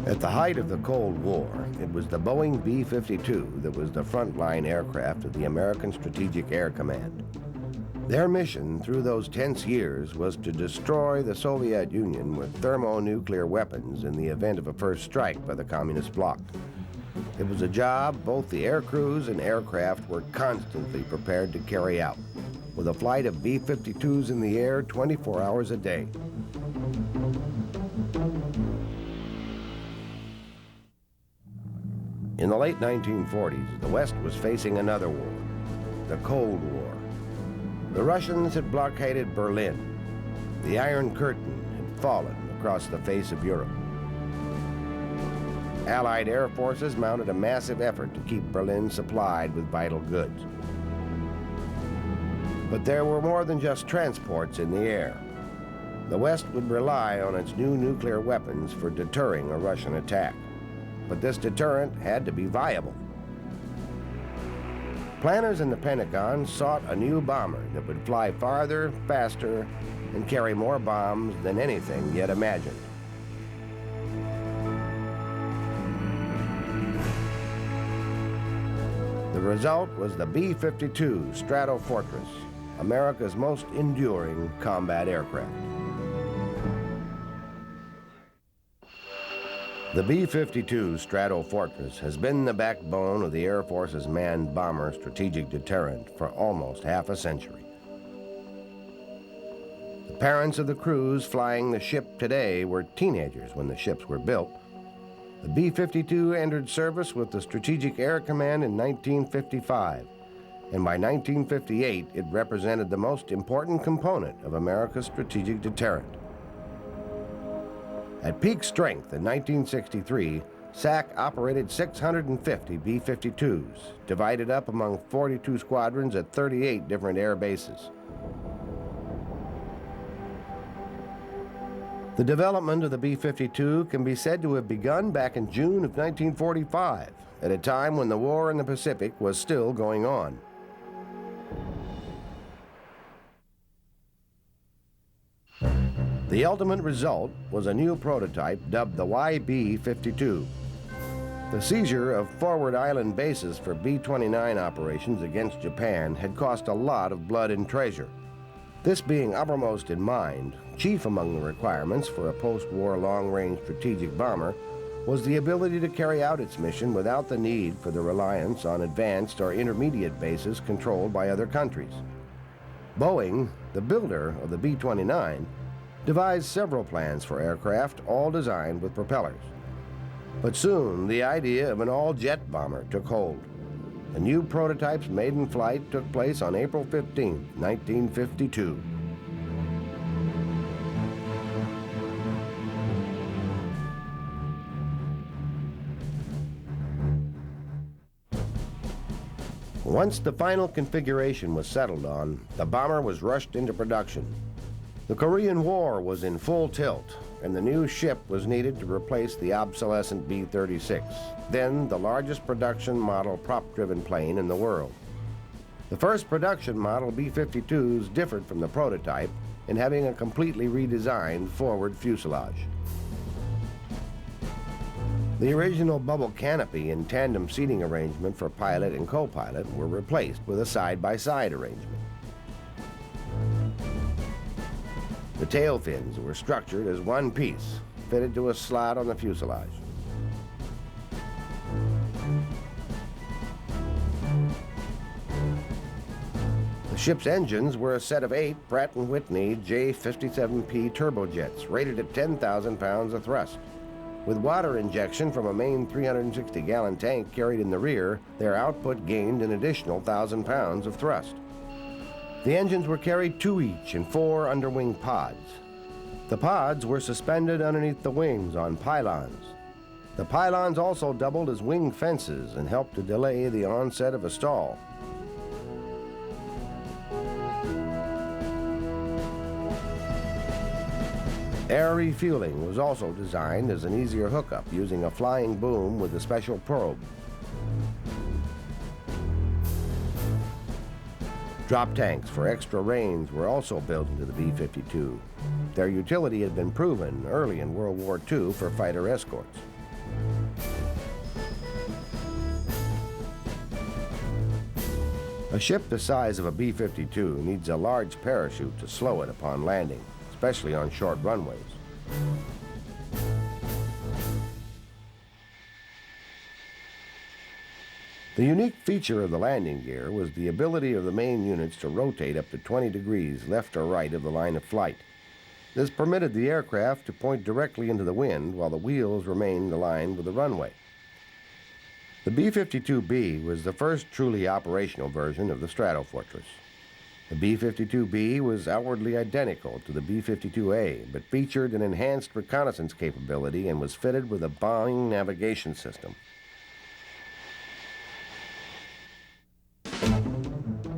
At the height of the Cold War, it was the Boeing B-52 that was the frontline aircraft of the American Strategic Air Command. Their mission through those tense years was to destroy the Soviet Union with thermonuclear weapons in the event of a first strike by the communist bloc. It was a job both the air crews and aircraft were constantly prepared to carry out, with a flight of B-52s in the air 24 hours a day. In the late 1940s, the West was facing another war, the Cold War. The Russians had blockaded Berlin. The Iron Curtain had fallen across the face of Europe. Allied air forces mounted a massive effort to keep Berlin supplied with vital goods. But there were more than just transports in the air. The West would rely on its new nuclear weapons for deterring a Russian attack. But this deterrent had to be viable. Planners in the Pentagon sought a new bomber that would fly farther, faster, and carry more bombs than anything yet imagined. The result was the B-52 Stratofortress, America's most enduring combat aircraft. The B-52 Stratofortress has been the backbone of the Air Force's manned bomber strategic deterrent for almost half a century. The parents of the crews flying the ship today were teenagers when the ships were built. The B-52 entered service with the Strategic Air Command in 1955, and by 1958 it represented the most important component of America's strategic deterrent. At peak strength in 1963, SAC operated 650 B-52s, divided up among 42 squadrons at 38 different air bases. The development of the B-52 can be said to have begun back in June of 1945, at a time when the war in the Pacific was still going on. The ultimate result was a new prototype dubbed the YB-52. The seizure of forward island bases for B-29 operations against Japan had cost a lot of blood and treasure. This being uppermost in mind, chief among the requirements for a post-war long-range strategic bomber was the ability to carry out its mission without the need for the reliance on advanced or intermediate bases controlled by other countries. Boeing, the builder of the B-29, devised several plans for aircraft, all designed with propellers. But soon, the idea of an all-jet bomber took hold. The new prototype's maiden flight took place on April 15, 1952. Once the final configuration was settled on, the bomber was rushed into production. The Korean War was in full tilt, and the new ship was needed to replace the obsolescent B-36, then the largest production model prop-driven plane in the world. The first production model B-52s differed from the prototype in having a completely redesigned forward fuselage. The original bubble canopy and tandem seating arrangement for pilot and co-pilot were replaced with a side-by-side arrangement. The tail fins were structured as one piece, fitted to a slot on the fuselage. The ship's engines were a set of 8 Pratt & Whitney J57P turbojets rated at 10,000 pounds of thrust. With water injection from a main 360-gallon tank carried in the rear, their output gained an additional 1,000 pounds of thrust. The engines were carried 2 each in 4 underwing pods. The pods were suspended underneath the wings on pylons. The pylons also doubled as wing fences and helped to delay the onset of a stall. Air refueling was also designed as an easier hookup using a flying boom with a special probe. Drop tanks for extra range were also built into the B-52. Their utility had been proven early in World War II for fighter escorts. A ship the size of a B-52 needs a large parachute to slow it upon landing, especially on short runways. The unique feature of the landing gear was the ability of the main units to rotate up to 20 degrees left or right of the line of flight. This permitted the aircraft to point directly into the wind while the wheels remained aligned with the runway. The B-52B was the first truly operational version of the Stratofortress. The B-52B was outwardly identical to the B-52A, but featured an enhanced reconnaissance capability and was fitted with a bombing navigation system.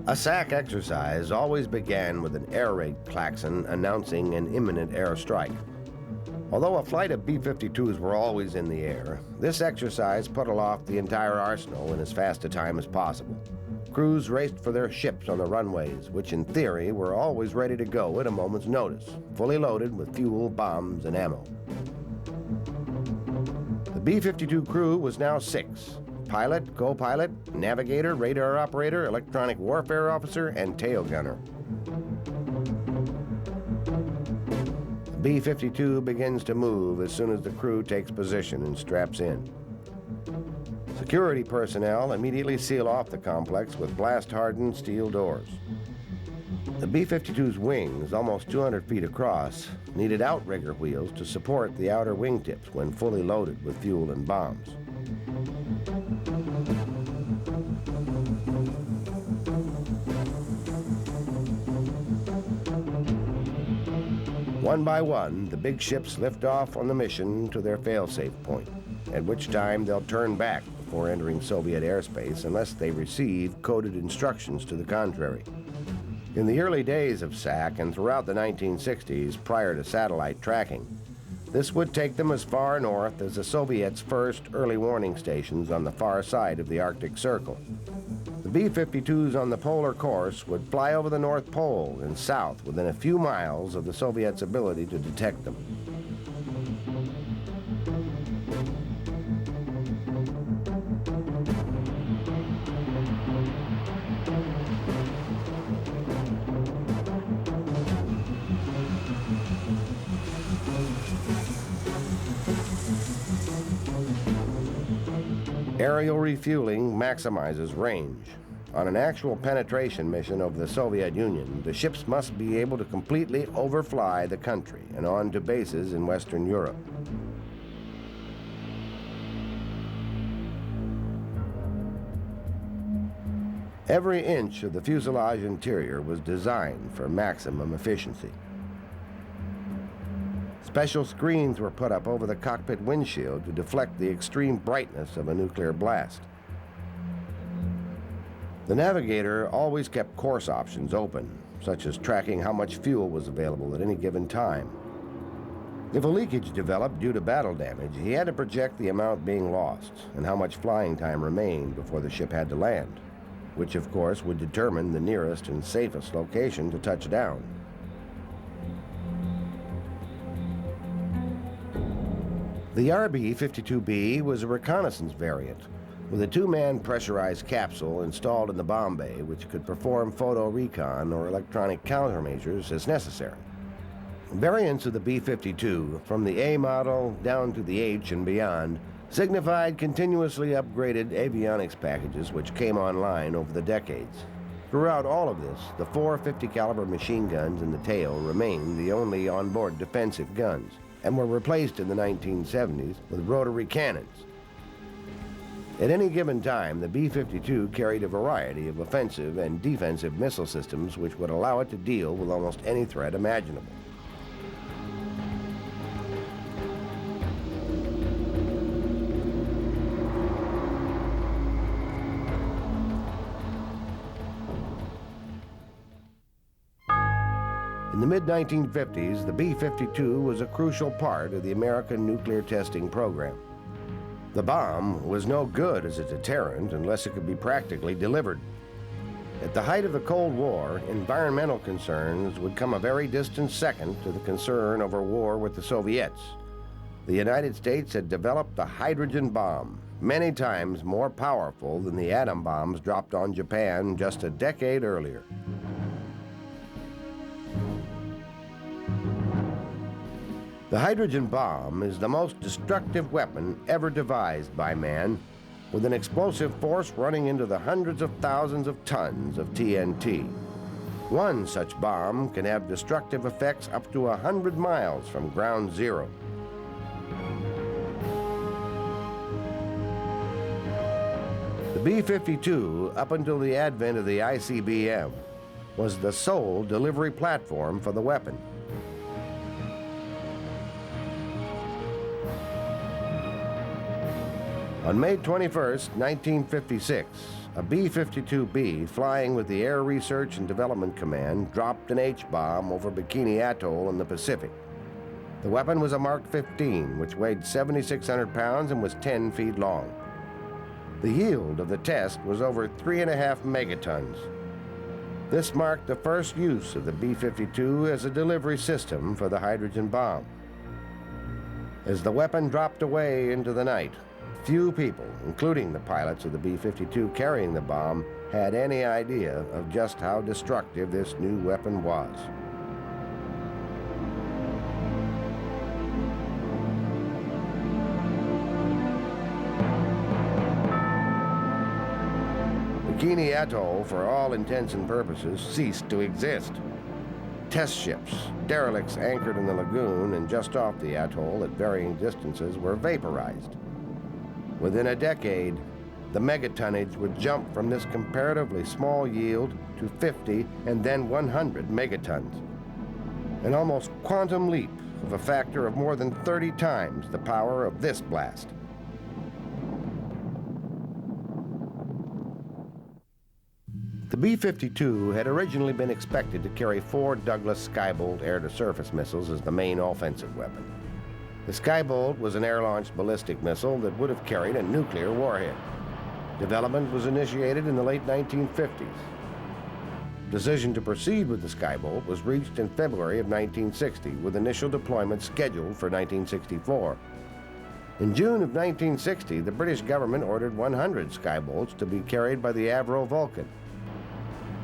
A SAC exercise always began with an air raid klaxon announcing an imminent airstrike. Although a flight of B-52s were always in the air, this exercise put aloft the entire arsenal in as fast a time as possible. Crews raced for their ships on the runways, which in theory were always ready to go at a moment's notice, fully loaded with fuel, bombs, and ammo. The B-52 crew was now 6. Pilot, co-pilot, navigator, radar operator, electronic warfare officer, and tail gunner. The B-52 begins to move as soon as the crew takes position and straps in. Security personnel immediately seal off the complex with blast-hardened steel doors. The B-52's wings, almost 200 feet across, needed outrigger wheels to support the outer wingtips when fully loaded with fuel and bombs. One by one, the big ships lift off on the mission to their fail-safe point, at which time they'll turn back before entering Soviet airspace unless they receive coded instructions to the contrary. In the early days of SAC and throughout the 1960s, prior to satellite tracking, this would take them as far north as the Soviets' first early warning stations on the far side of the Arctic Circle. The B-52s on the polar course would fly over the North Pole and south within a few miles of the Soviets' ability to detect them. Aerial refueling maximizes range. On an actual penetration mission over the Soviet Union, the ships must be able to completely overfly the country and on to bases in Western Europe. Every inch of the fuselage interior was designed for maximum efficiency. Special screens were put up over the cockpit windshield to deflect the extreme brightness of a nuclear blast. The navigator always kept course options open, such as tracking how much fuel was available at any given time. If a leakage developed due to battle damage, he had to project the amount being lost and how much flying time remained before the ship had to land, which of course would determine the nearest and safest location to touch down. The RB-52B was a reconnaissance variant with a 2-man pressurized capsule installed in the bomb bay which could perform photo recon or electronic countermeasures as necessary. Variants of the B-52, from the A model down to the H and beyond, signified continuously upgraded avionics packages which came online over the decades. Throughout all of this, the 4 50-caliber machine guns in the tail remained the only onboard defensive guns, and were replaced in the 1970s with rotary cannons. At any given time, the B-52 carried a variety of offensive and defensive missile systems which would allow it to deal with almost any threat imaginable. In the mid-1950s, the B-52 was a crucial part of the American nuclear testing program. The bomb was no good as a deterrent unless it could be practically delivered. At the height of the Cold War, environmental concerns would come a very distant second to the concern over war with the Soviets. The United States had developed the hydrogen bomb, many times more powerful than the atom bombs dropped on Japan just a decade earlier. The hydrogen bomb is the most destructive weapon ever devised by man, with an explosive force running into the hundreds of thousands of tons of TNT. One such bomb can have destructive effects up to 100 miles from ground zero. The B-52, up until the advent of the ICBM, was the sole delivery platform for the weapon. On May 21, 1956, a B-52B flying with the Air Research and Development Command dropped an H-bomb over Bikini Atoll in the Pacific. The weapon was a Mark 15, which weighed 7,600 pounds and was 10 feet long. The yield of the test was over 3.5 megatons. This marked the first use of the B-52 as a delivery system for the hydrogen bomb. As the weapon dropped away into the night, few people, including the pilots of the B-52 carrying the bomb, had any idea of just how destructive this new weapon was. Bikini Atoll, for all intents and purposes, ceased to exist. Test ships, derelicts anchored in the lagoon and just off the atoll at varying distances, were vaporized. Within a decade, the megatonnage would jump from this comparatively small yield to 50 and then 100 megatons. An almost quantum leap of a factor of more than 30 times the power of this blast. The B-52 had originally been expected to carry 4 Douglas Skybolt air-to-surface missiles as the main offensive weapon. The Skybolt was an air-launched ballistic missile that would have carried a nuclear warhead. Development was initiated in the late 1950s. Decision to proceed with the Skybolt was reached in February of 1960, with initial deployment scheduled for 1964. In June of 1960, the British government ordered 100 Skybolts to be carried by the Avro Vulcan.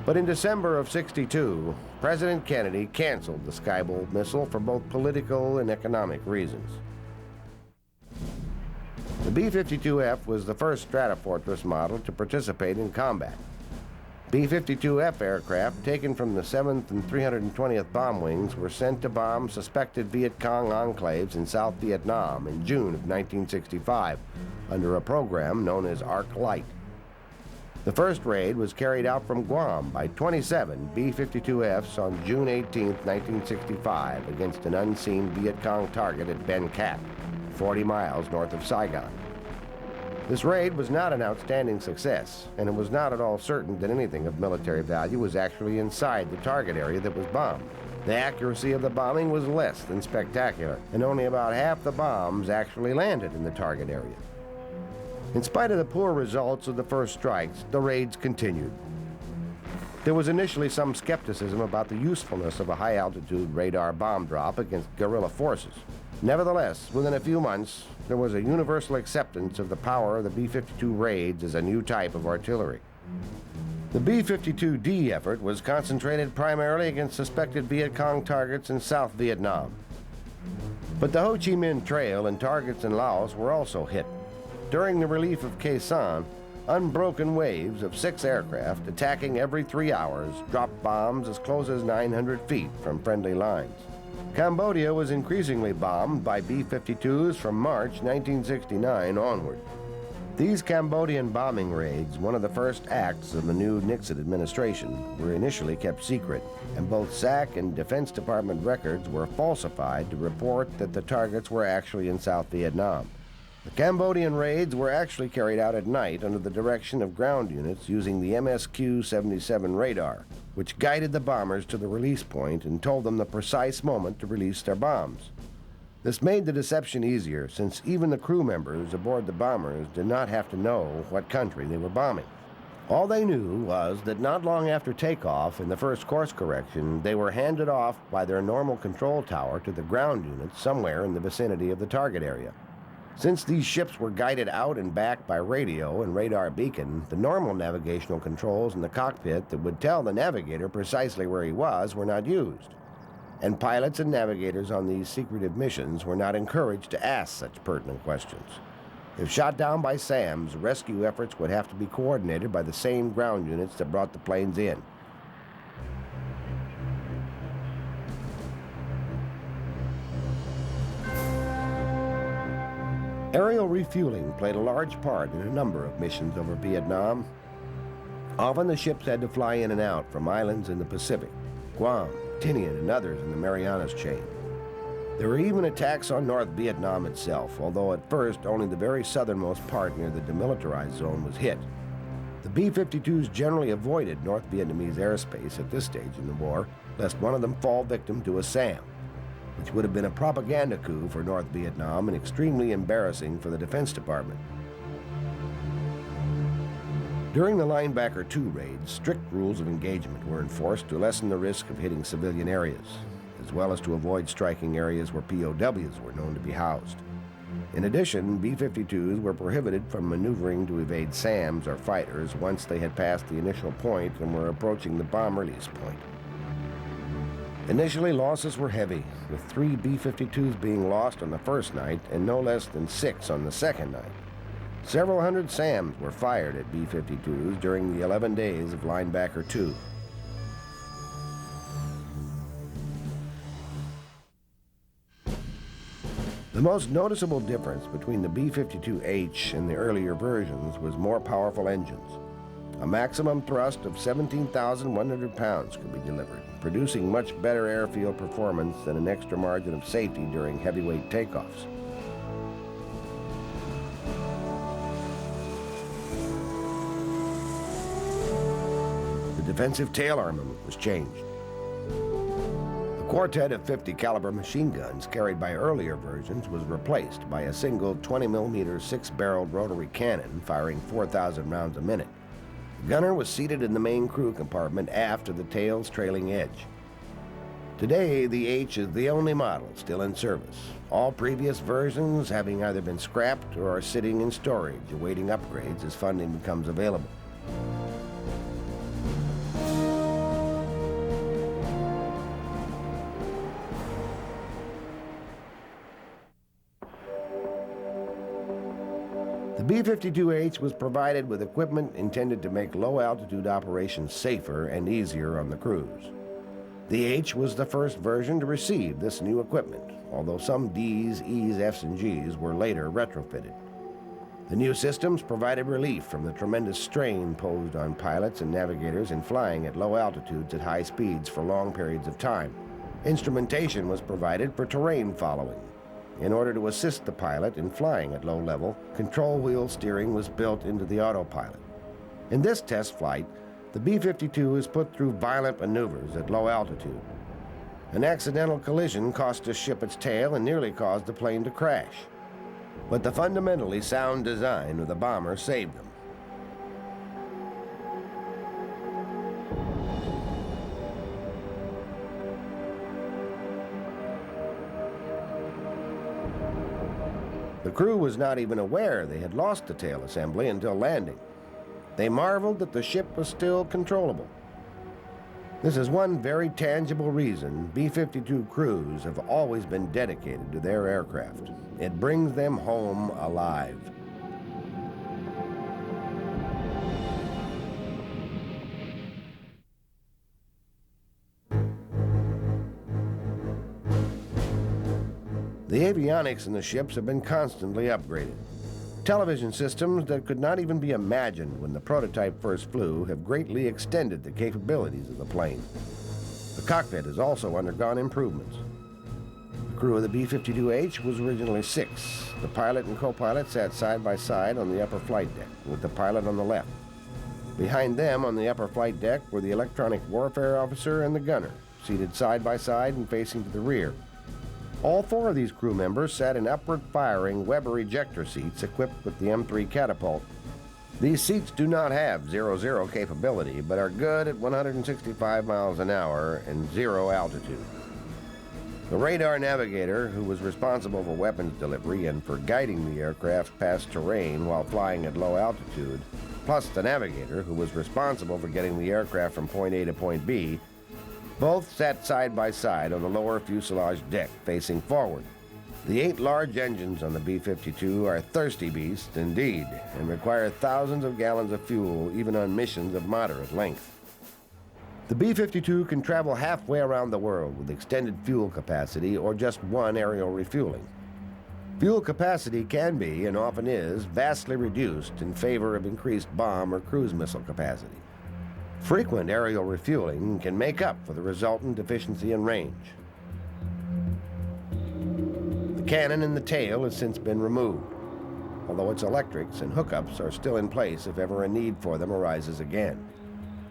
But in December of '62, President Kennedy canceled the Skybolt missile for both political and economic reasons. The B-52F was the first Stratofortress model to participate in combat. B-52F aircraft taken from the 7th and 320th Bomb Wings were sent to bomb suspected Viet Cong enclaves in South Vietnam in June of 1965 under a program known as Arc Light. The first raid was carried out from Guam by 27 B-52Fs on June 18, 1965, against an unseen Viet Cong target at Ben Cat, 40 miles north of Saigon. This raid was not an outstanding success, and it was not at all certain that anything of military value was actually inside the target area that was bombed. The accuracy of the bombing was less than spectacular, and only about half the bombs actually landed in the target area. In spite of the poor results of the first strikes, the raids continued. There was initially some skepticism about the usefulness of a high-altitude radar bomb drop against guerrilla forces. Nevertheless, within a few months, there was a universal acceptance of the power of the B-52 raids as a new type of artillery. The B-52D effort was concentrated primarily against suspected Viet Cong targets in South Vietnam. But the Ho Chi Minh Trail and targets in Laos were also hit. During the relief of Khe Sanh, unbroken waves of 6 aircraft attacking every 3 hours dropped bombs as close as 900 feet from friendly lines. Cambodia was increasingly bombed by B-52s from March 1969 onward. These Cambodian bombing raids, one of the first acts of the new Nixon administration, were initially kept secret, and both SAC and Defense Department records were falsified to report that the targets were actually in South Vietnam. The Cambodian raids were actually carried out at night under the direction of ground units using the MSQ-77 radar, which guided the bombers to the release point and told them the precise moment to release their bombs. This made the deception easier, since even the crew members aboard the bombers did not have to know what country they were bombing. All they knew was that not long after takeoff in the first course correction, they were handed off by their normal control tower to the ground units somewhere in the vicinity of the target area. Since these ships were guided out and back by radio and radar beacon, the normal navigational controls in the cockpit that would tell the navigator precisely where he was were not used. And pilots and navigators on these secretive missions were not encouraged to ask such pertinent questions. If shot down by SAMs, rescue efforts would have to be coordinated by the same ground units that brought the planes in. Aerial refueling played a large part in a number of missions over Vietnam. Often the ships had to fly in and out from islands in the Pacific, Guam, Tinian, and others in the Marianas chain. There were even attacks on North Vietnam itself, although at first only the very southernmost part near the demilitarized zone was hit. The B-52s generally avoided North Vietnamese airspace at this stage in the war, lest one of them fall victim to a SAM, which would have been a propaganda coup for North Vietnam and extremely embarrassing for the Defense Department. During the Linebacker II raids, strict rules of engagement were enforced to lessen the risk of hitting civilian areas, as well as to avoid striking areas where POWs were known to be housed. In addition, B-52s were prohibited from maneuvering to evade SAMs or fighters once they had passed the initial point and were approaching the bomb release point. Initially, losses were heavy, with 3 B-52s being lost on the first night and no less than 6 on the second night. Several hundred SAMs were fired at B-52s during the 11 days of Linebacker II. The most noticeable difference between the B-52H and the earlier versions was more powerful engines. A maximum thrust of 17,100 pounds could be delivered, producing much better airfield performance than an extra margin of safety during heavyweight takeoffs. The defensive tail armament was changed. The quartet of 50 caliber machine guns carried by earlier versions was replaced by a single 20mm 6-barreled rotary cannon firing 4,000 rounds a minute. The gunner was seated in the main crew compartment aft of the tail's trailing edge. Today, the H is the only model still in service, all previous versions having either been scrapped or are sitting in storage awaiting upgrades as funding becomes available. The B-52H was provided with equipment intended to make low-altitude operations safer and easier on the crews. The H was the first version to receive this new equipment, although some Ds, Es, Fs, and Gs were later retrofitted. The new systems provided relief from the tremendous strain posed on pilots and navigators in flying at low altitudes at high speeds for long periods of time. Instrumentation was provided for terrain following. In order to assist the pilot in flying at low level, control wheel steering was built into the autopilot. In this test flight, the B-52 is put through violent maneuvers at low altitude. An accidental collision cost the ship its tail and nearly caused the plane to crash. But the fundamentally sound design of the bomber saved them. The crew was not even aware they had lost the tail assembly until landing. They marveled that the ship was still controllable. This is one very tangible reason B-52 crews have always been dedicated to their aircraft. It brings them home alive. The avionics in the ships have been constantly upgraded. Television systems that could not even be imagined when the prototype first flew have greatly extended the capabilities of the plane. The cockpit has also undergone improvements. The crew of the B-52H was originally 6. The pilot and co-pilot sat side by side on the upper flight deck, with the pilot on the left. Behind them on the upper flight deck were the electronic warfare officer and the gunner, seated side by side and facing to the rear. All 4 of these crew members sat in upward-firing Weber ejector seats equipped with the M3 catapult. These seats do not have 0-0 capability, but are good at 165 miles an hour and 0 altitude. The radar navigator, who was responsible for weapons delivery and for guiding the aircraft past terrain while flying at low altitude, plus the navigator, who was responsible for getting the aircraft from point A to point B, both sat side by side on the lower fuselage deck, facing forward. The 8 large engines on the B-52 are thirsty beasts indeed, and require thousands of gallons of fuel even on missions of moderate length. The B-52 can travel halfway around the world with extended fuel capacity or just one aerial refueling. Fuel capacity can be, and often is, vastly reduced in favor of increased bomb or cruise missile capacity. Frequent aerial refueling can make up for the resultant deficiency in range. The cannon in the tail has since been removed, although its electrics and hookups are still in place if ever a need for them arises again.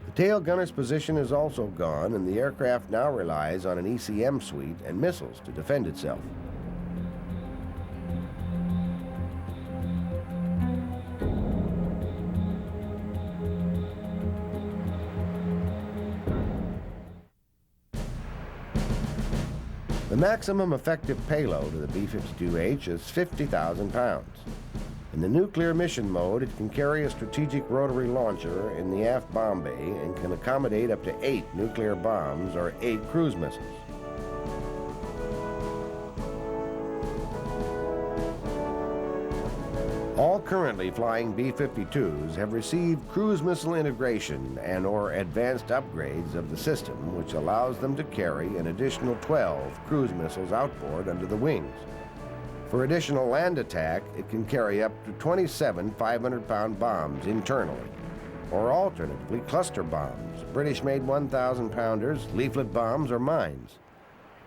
The tail gunner's position is also gone, and the aircraft now relies on an ECM suite and missiles to defend itself. The maximum effective payload of the B-52H is 50,000 pounds. In the nuclear mission mode, it can carry a strategic rotary launcher in the aft bomb bay and can accommodate up to 8 nuclear bombs or 8 cruise missiles. All currently flying B-52s have received cruise missile integration and/or advanced upgrades of the system, which allows them to carry an additional 12 cruise missiles outboard under the wings. For additional land attack, it can carry up to 27 500-pound bombs internally, or alternatively cluster bombs, British-made 1,000-pounders, leaflet bombs, or mines.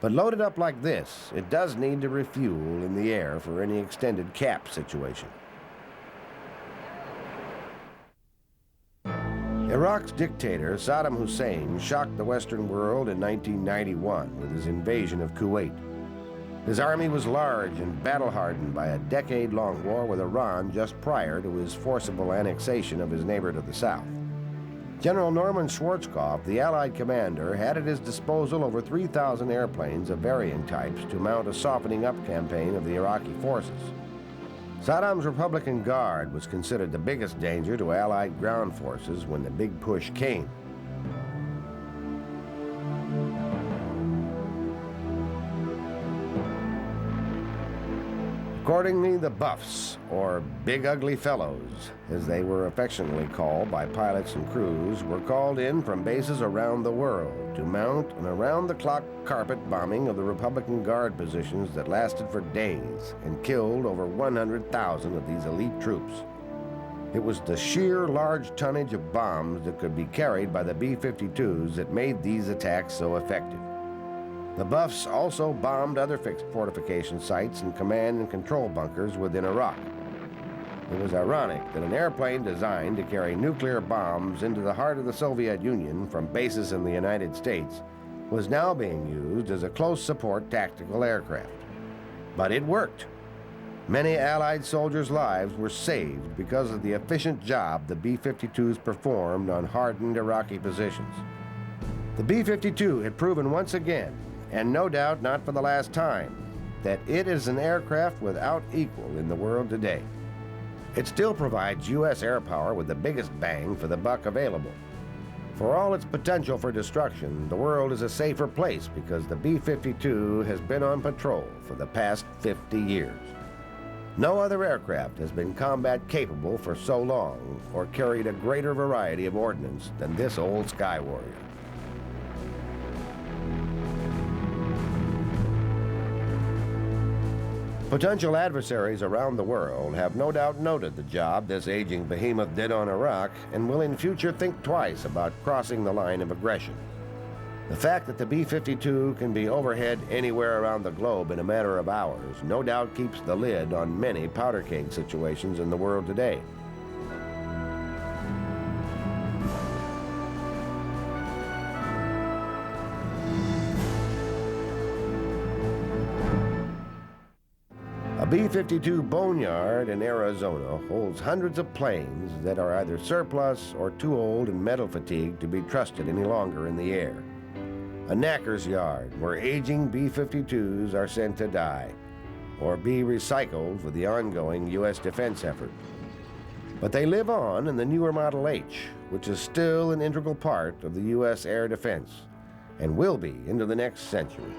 But loaded up like this, it does need to refuel in the air for any extended cap situation. Iraq's dictator, Saddam Hussein, shocked the Western world in 1991 with his invasion of Kuwait. His army was large and battle-hardened by a decade-long war with Iran just prior to his forcible annexation of his neighbor to the south. General Norman Schwarzkopf, the Allied commander, had at his disposal over 3,000 airplanes of varying types to mount a softening-up campaign of the Iraqi forces. Saddam's Republican Guard was considered the biggest danger to Allied ground forces when the big push came. Accordingly, the Buffs, or Big Ugly Fellows, as they were affectionately called by pilots and crews, were called in from bases around the world to mount an around-the-clock carpet bombing of the Republican Guard positions that lasted for days and killed over 100,000 of these elite troops. It was the sheer large tonnage of bombs that could be carried by the B-52s that made these attacks so effective. The Buffs also bombed other fixed fortification sites and command and control bunkers within Iraq. It was ironic that an airplane designed to carry nuclear bombs into the heart of the Soviet Union from bases in the United States was now being used as a close support tactical aircraft. But it worked. Many Allied soldiers' lives were saved because of the efficient job the B-52s performed on hardened Iraqi positions. The B-52 had proven once again, and no doubt not for the last time, that it is an aircraft without equal in the world today. It still provides U.S. air power with the biggest bang for the buck available. For all its potential for destruction, the world is a safer place because the B-52 has been on patrol for the past 50 years. No other aircraft has been combat capable for so long or carried a greater variety of ordnance than this old Sky Warrior. Potential adversaries around the world have no doubt noted the job this aging behemoth did on Iraq and will in future think twice about crossing the line of aggression. The fact that the B-52 can be overhead anywhere around the globe in a matter of hours no doubt keeps the lid on many powder keg situations in the world today. A B-52 boneyard in Arizona holds hundreds of planes that are either surplus or too old and metal fatigued to be trusted any longer in the air. a knacker's yard where aging B-52s are sent to die or be recycled for the ongoing U.S. defense effort. But they live on in the newer Model H, which is still an integral part of the U.S. air defense and will be into the next century.